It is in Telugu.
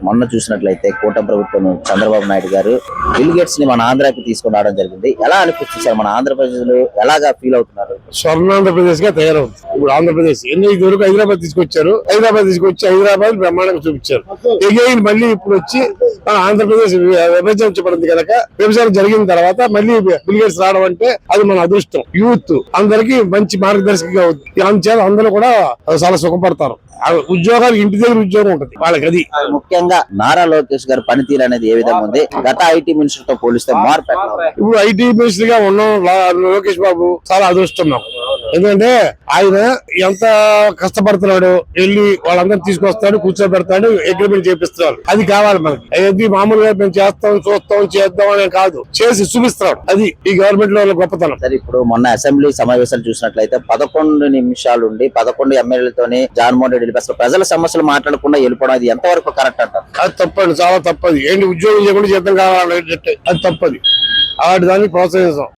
మొన్న చూసినట్లయితే కూటమి ప్రభుత్వం చంద్రబాబు నాయుడు గారు బిల్ గేట్స్ ని మన ఆంధ్రాకి తీసుకుని రావడం జరిగింది. ఎలా అనిపిస్తుంది సార్? మన ఆంధ్రప్రదేశ్ ఎలాగా ఫీల్ అవుతున్నారు? స్వర్ణాంధ్రప్రదేశ్ గా తయారవుతుంది ఇప్పుడు ఆంధ్రప్రదేశ్. వరకు హైదరాబాద్ తీసుకొచ్చారు, హైదరాబాద్ బ్రహ్మాండంగా చూపించారు. ఎగైన్ మళ్ళీ ఇప్పుడు వచ్చి ఆంధ్రప్రదేశ్ విభజించబడింది కనుక విభజన జరిగిన తర్వాత మళ్ళీ బిల్ గేట్స్ రావడం అంటే అది మన అదృష్టం. యూత్ అందరికి మంచి మార్గదర్శకంగా అవుతుంది. అందుచేత అందరూ కూడా చాలా సుఖపడతారు. ఉద్యోగాలు ఇంటి దగ్గర ఉద్యోగం ఉంటుంది వాళ్ళకి. అది ముఖ్యంగా నారా లోకేష్ గారి పనితీరు అనేది ఏ విధంగా ఉంది? గత ఐటీ మినిస్టర్ తో పోలిస్తే మార్పు ఇప్పుడు ఐటీ మినిస్టర్ గా ఉన్నాం లోకేష్ బాబు చాలా అదృష్టం నాకు. ఎందుకంటే ఆయన ఎంత కష్టపడుతున్నాడు, వెళ్ళి వాళ్ళందరూ తీసుకొస్తాడు, కూర్చోబెడతాడు, అగ్రిమెంట్ చేపిస్తున్నాడు. అది కావాలి మనకి. అది మామూలుగా మేము చేస్తాం, చూస్తాం, చేద్దాం అనే కాదు, చేసి చూపిస్తున్నాడు. అది ఈ గవర్నమెంట్ లో గొప్పతనం. సరే, ఇప్పుడు మొన్న అసెంబ్లీ సమావేశాలు చూసినట్లయితే 11 నిమిషాలుండి 11 ఎమ్మెల్యేలతోనే జగన్మోహన్ రెడ్డి అసలు ప్రజల సమస్యలు మాట్లాడకుండా వెళ్ళిపోవడం అది ఎంతవరకు కరెక్ట్ అంటారు? అది తప్పండి, చాలా తప్పది. ఏంటి ఉద్యోగం చేయకుండా జీతం కావాలి, అది తప్పది. అలాంటి దాన్ని ప్రోత్సహిస్తాం.